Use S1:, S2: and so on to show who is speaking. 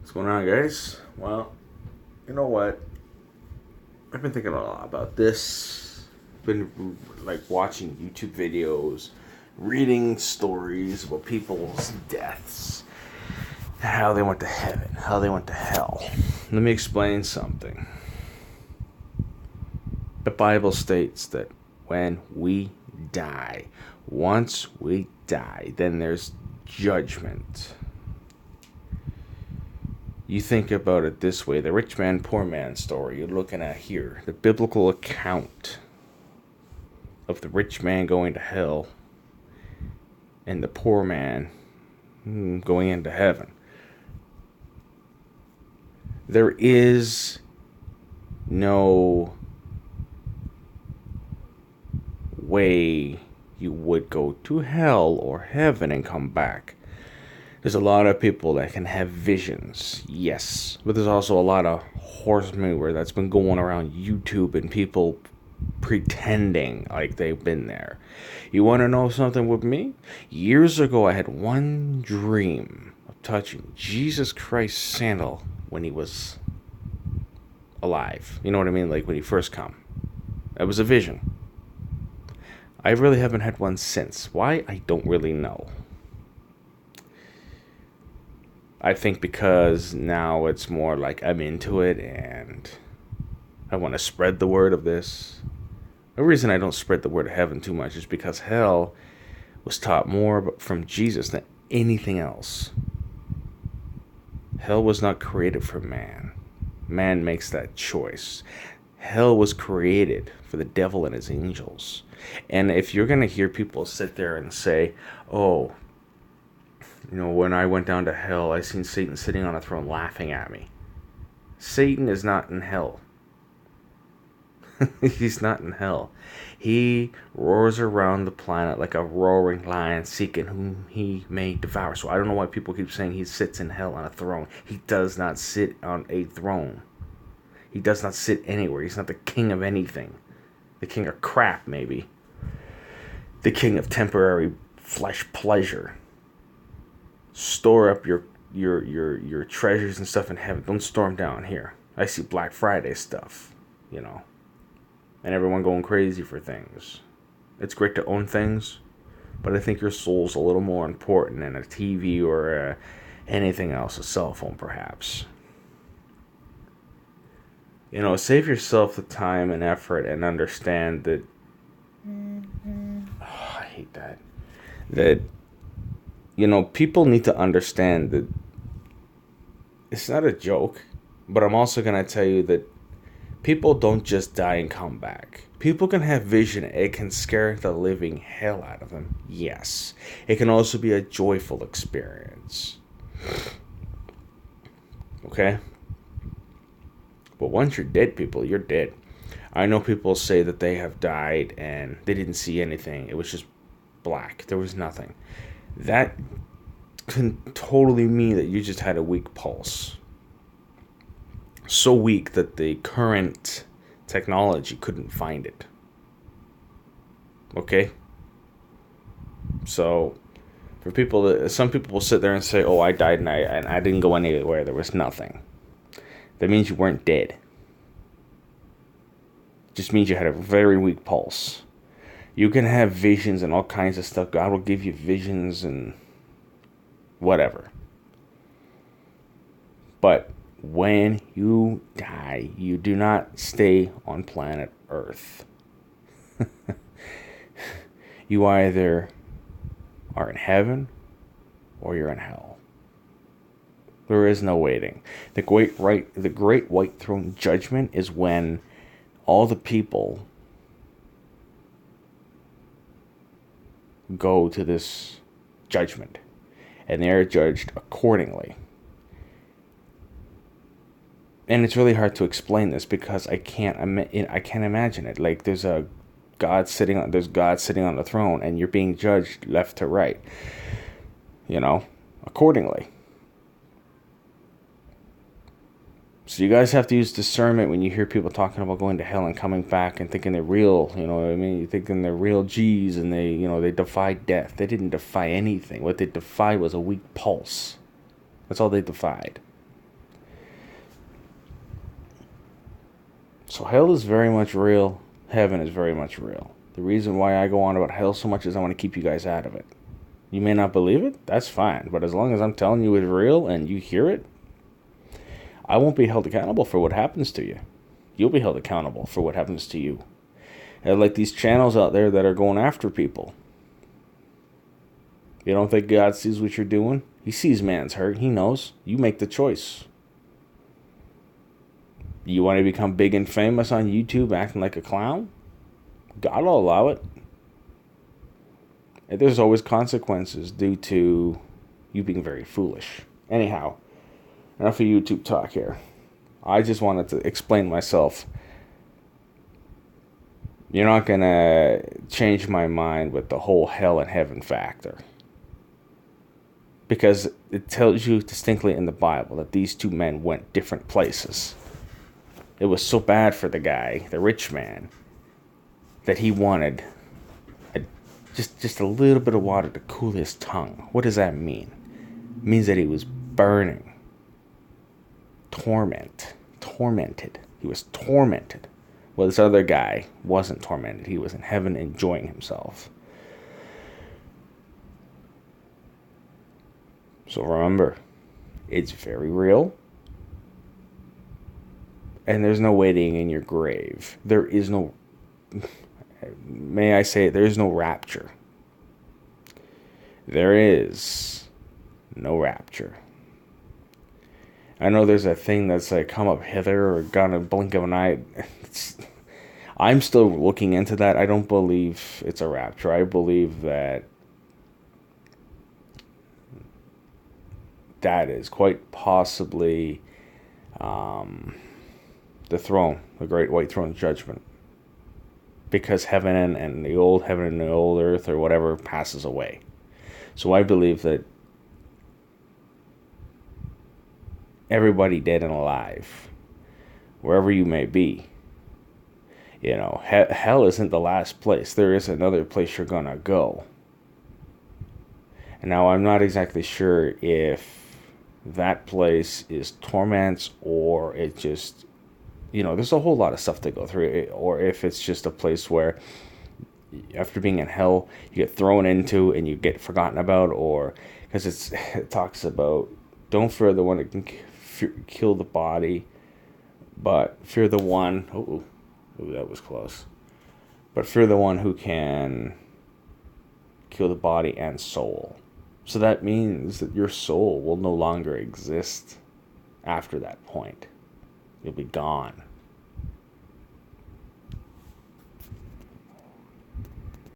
S1: What's going on, guys? Well, you know what? I've been thinking a lot about this. Been watching YouTube videos, reading stories about people's deaths, how they went to heaven, how they went to hell. Let me explain something. The Bible states that when we die, once we die, then there's judgment. You think about it this way, the rich man, poor man story you're looking at here, the biblical account of the rich man going to hell and the poor man going into heaven. There is no way you would go to hell or heaven and come back. There's a lot of people that can have visions, yes. But there's also a lot of horse manure that's been going around YouTube and people pretending like they've been there. You want to know something with me? Years ago, I had one dream of touching Jesus Christ's sandal when he was alive. You know what I mean? Like when he first come. It was a vision. I really haven't had one since. Why? I don't really know. I think because now it's more like I'm into it and I want to spread the word of this. The reason I don't spread the word of heaven too much is because hell was taught more from Jesus than anything else. Hell was not created for man. Man makes that choice. Hell was created for the devil and his angels. And if you're going to hear people sit there and say, oh, you know, when I went down to hell, I seen Satan sitting on a throne laughing at me. Satan is not in hell. He's not in hell. He roars around the planet like a roaring lion seeking whom he may devour. So I don't know why people keep saying he sits in hell on a throne. He does not sit on a throne. He does not sit anywhere. He's not the king of anything. The king of crap, maybe. The king of temporary flesh pleasure. Store up your treasures and stuff in heaven. Don't store them down here. I see Black Friday stuff, you know, and everyone going crazy for things. It's great to own things, but I think your soul's a little more important than a TV or anything else, a cell phone perhaps. You know, save yourself the time and effort and understand that. Oh, I hate that. That. You know, people need to understand that it's not a joke, but I'm also going to tell you that people don't just die and come back. People can have vision. It can scare the living hell out of them. Yes. It can also be a joyful experience. Okay? But once you're dead, people, you're dead. I know people say that they have died and they didn't see anything. It was just black. There was nothing. That can totally mean that you just had a weak pulse. So weak that the current technology couldn't find it. Okay? So, for people, some people will sit there and say, oh, I died and I didn't go anywhere. There was nothing. That means you weren't dead. Just means you had a very weak pulse. You can have visions and all kinds of stuff. God will give you visions and whatever. But when you die, you do not stay on planet Earth. You either are in heaven or you're in hell. There is no waiting. The great white throne judgment is when all the people go to this judgment and they are judged accordingly. And it's really hard to explain this because I can't imagine it. Like there's God sitting on the throne and you're being judged left to right, you know, accordingly. So you guys have to use discernment when you hear people talking about going to hell and coming back and thinking they're real, you know what I mean? You're thinking they're real G's and they defied death. They didn't defy anything. What they defied was a weak pulse. That's all they defied. So hell is very much real. Heaven is very much real. The reason why I go on about hell so much is I want to keep you guys out of it. You may not believe it. That's fine. But as long as I'm telling you it's real and you hear it, I won't be held accountable for what happens to you. You'll be held accountable for what happens to you. And like these channels out there that are going after people. You don't think God sees what you're doing? He sees man's hurt. He knows. You make the choice. You want to become big and famous on YouTube acting like a clown? God will allow it. And there's always consequences due to you being very foolish. Anyhow, enough of YouTube talk here. I just wanted to explain myself. You're not going to change my mind with the whole hell and heaven factor. Because it tells you distinctly in the Bible that these two men went different places. It was so bad for the guy, the rich man, that he wanted just a little bit of water to cool his tongue. What does that mean? It means that he was burning. Tormented. He was tormented. Well, this other guy wasn't tormented. He was in heaven enjoying himself. So remember, it's very real. And there's no waiting in your grave. There is no, may I say it, there is no rapture. There is no rapture. I know there's a thing that's like come up hither or gone a blink of an eye. I'm still looking into that. I don't believe it's a rapture. I believe that is quite possibly the throne, the great white throne of judgment. Because heaven and the old heaven and the old earth or whatever passes away. So I believe that everybody dead and alive, wherever you may be, hell isn't the last place. There is another place you're gonna go. And now I'm not exactly sure if that place is torments or it just, there's a whole lot of stuff to go through, or if it's just a place where after being in hell you get thrown into and you get forgotten about, or because it talks about don't fear the one that can kill the body, but fear the one that was close, but fear the one who can kill the body and soul. So that means that your soul will no longer exist after that point. You'll be gone.